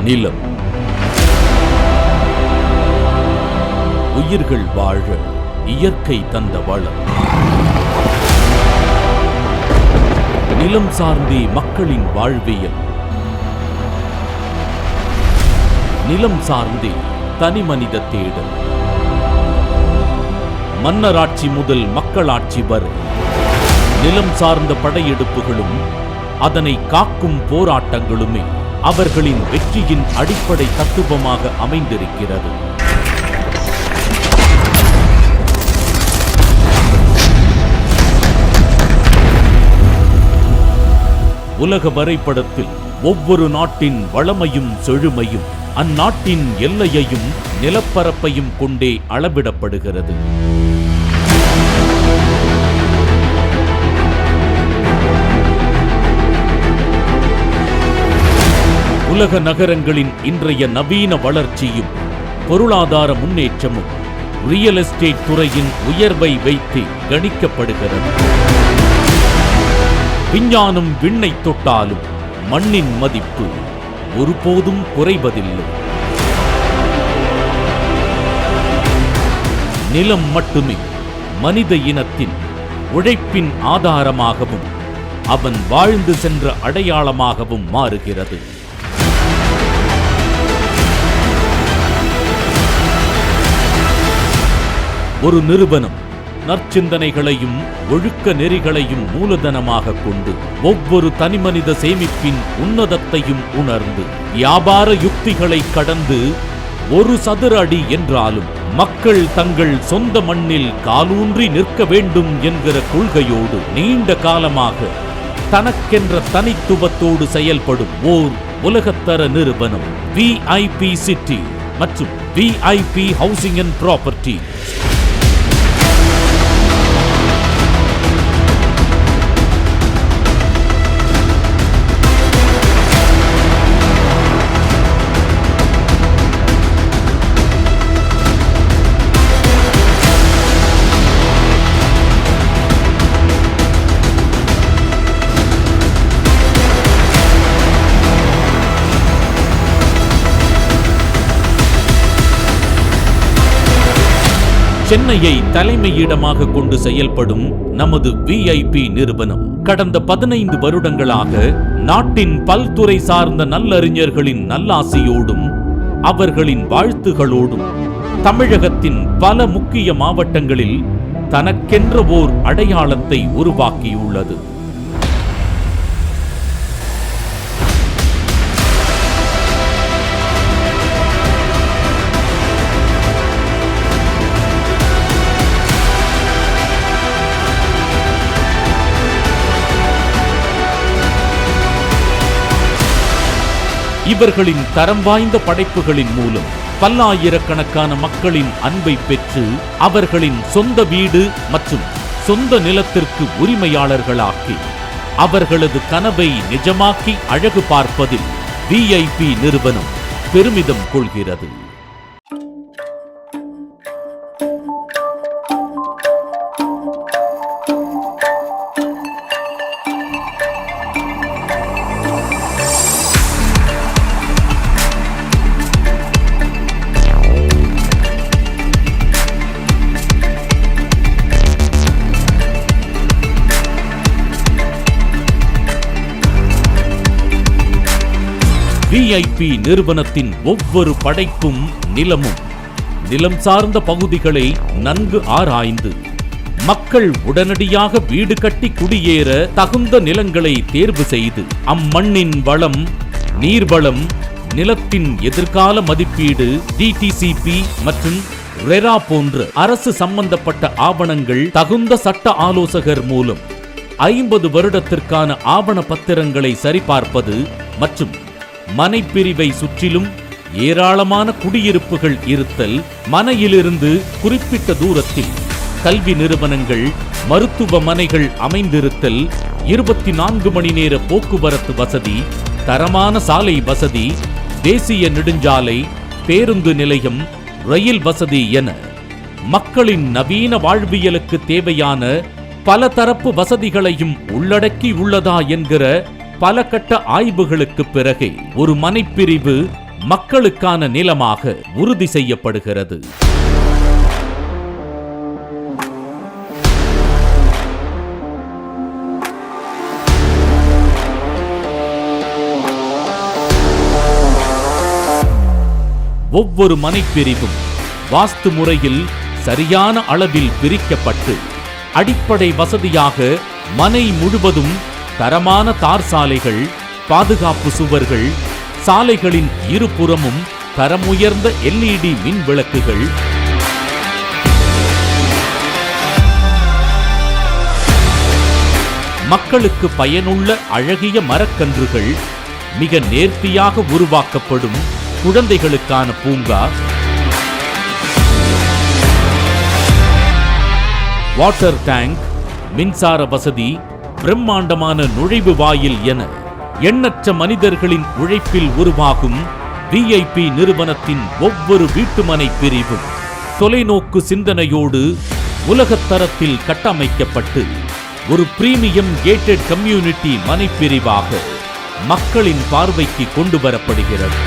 நிலம். உயிர்கள் வாழ இயற்கை தந்த வளம். நிலம் சார்ந்தே மக்களின் வாழ்வியல். நிலம் சார்ந்தே தனிமனித தேடல். மன்னராட்சி முதல் மக்களாட்சி வரை நிலம் சார்ந்த படையெடுப்புகளும் அதனை காக்கும் போராட்டங்களுமே அவர்களின் வெற்றியின் அடிப்படை தத்துவமாக அமைந்திருக்கிறது. உலக வரைபடத்தில் ஒவ்வொரு நாட்டின் வளமையும் செழுமையும் அந்நாட்டின் எல்லையையும் நிலப்பரப்பையும் கொண்டே அளவிடப்படுகிறது. உலக நகரங்களின் இன்றைய நவீன வளர்ச்சியும் பொருளாதார முன்னேற்றமும் ரியல் எஸ்டேட் துறையின் உயர்வை வைத்து கணிக்கப்படுகிறது. விஞ்ஞானம் விண்ணை தொட்டாலும் மண்ணின் மதிப்பு ஒருபோதும் குறைவதில்லை. நிலம் மட்டுமே மனித இனத்தின் உழைப்பின் ஆதாரமாகவும் அவன் வாழ்ந்து சென்ற அடையாளமாகவும் மாறுகிறது. ஒரு நிறுவனம் நற்சிந்தனைகளையும் ஒழுக்க நெறிகளையும் மூலதனமாக கொண்டு ஒவ்வொரு தனிமனித சேமிப்பின் உன்னதத்தையும் உணர்ந்து வியாபார யுக்திகளை கடந்து ஒரு சதுர அடி என்றாலும் மக்கள் தங்கள் சொந்த மண்ணில் காலூன்றி நிற்க வேண்டும் என்கிற கொள்கையோடு நீண்ட காலமாக தனக்கென்ற தனித்துவத்தோடு செயல்படும் ஓர் உலகத்தர நிறுவனம் VIP சிட்டி மற்றும் VIP ஹவுசிங் அண்ட் ப்ராப்பர்ட்டி. சென்னையை தலைமையிடமாக கொண்டு செயல்படும் நமது VIP நிறுவனம் கடந்த 15 வருடங்களாக நாட்டின் பல்துறை சார்ந்த நல்லறிஞர்களின் நல்லாசியோடும் அவர்களின் வாழ்த்துகளோடும் தமிழகத்தின் பல முக்கிய மாவட்டங்களில் தனக்கென்ற ஓர் அடையாளத்தை உருவாக்கியுள்ளது. இவர்களின் தரம் வாய்ந்த படைப்புகளின் மூலம் பல்லாயிரக்கணக்கான மக்களின் அன்பை பெற்று அவர்களின் சொந்த வீடு மற்றும் சொந்த நிலத்திற்கு உரிமையாளர்களாக்கி அவர்களது கனவை நிஜமாக்கி அழகு பார்ப்பதில் VIP நிறுவனம் பெருமிதம் கொள்கிறது. VIP நிறுவனத்தின் ஒவ்வொரு படைப்பும் நிலமும் நிலம் சார்ந்த பகுதிகளை நன்கு ஆராய்ந்து மக்கள் உடனடியாக வீடு கட்டி குடியேற தகுந்த நிலங்களை தேர்வு செய்து அம்மண்ணின் வளம், நீர்வளம், நிலத்தின் எதிர்கால மதிப்பீடு, DTCP மற்றும் ரெரா போன்ற அரசு சம்பந்தப்பட்ட ஆவணங்கள் தகுந்த சட்ட ஆலோசகர் மூலம் 50 வருடத்திற்கான ஆவண பத்திரங்களை சரிபார்ப்பது மற்றும் மனைப்பிரிவை சுற்றிலும் ஏராளமான குடியிருப்புகள் இருத்தல், மனையிலிருந்து குறிப்பிட்ட தூரத்தில் கல்வி நிறுவனங்கள், மருத்துவமனைகள் அமைந்திருத்தல், 24 மணி நேர போக்குவரத்து வசதி, தரமான சாலை வசதி, தேசிய நெடுஞ்சாலை, பேருந்து நிலையம், ரயில் வசதி என மக்களின் நவீன வாழ்வியலுக்கு தேவையான பல தரப்பு வசதிகளையும் உள்ளடக்கி உள்ளதா என்கிற பல கட்ட ஆய்வுகளுக்கு பிறகே ஒரு மனைப்பிரிவு மக்களுக்கான நிலமாக உறுதி செய்யப்படுகிறது. ஒவ்வொரு மனைப்பிரிவும் வாஸ்து முறையில் சரியான அளவில் பிரிக்கப்பட்டு அடிப்படை வசதியாக மனை முழுவதும் தரமான தார் சாலைகள், பாதுகாப்பு சுவர்கள், சாலைகளின் இருபுறமும் தரமுயர்ந்த LED மின் விளக்குகள், மக்களுக்கு பயனுள்ள அழகிய மரக்கன்றுகள், மிக நேர்த்தியாக உருவாக்கப்படும் குழந்தைகளுக்கான பூங்கா, வாட்டர் டேங்க், மின்சார வசதி, பிரம்மாண்டமான நுழைவு வாயில் என எண்ணற்ற மனிதர்களின் உழைப்பில் உருவாகும் VIP நிறுவனத்தின் ஒவ்வொரு வீட்டுமனை பிரிவும் தொலைநோக்கு சிந்தனையோடு உலகத்தரத்தில் கட்டமைக்கப்பட்டு ஒரு பிரீமியம் கேட்டட் கம்யூனிட்டி மனைப்பிரிவாக மக்களின் பார்வைக்கு கொண்டு வரப்படுகிறது.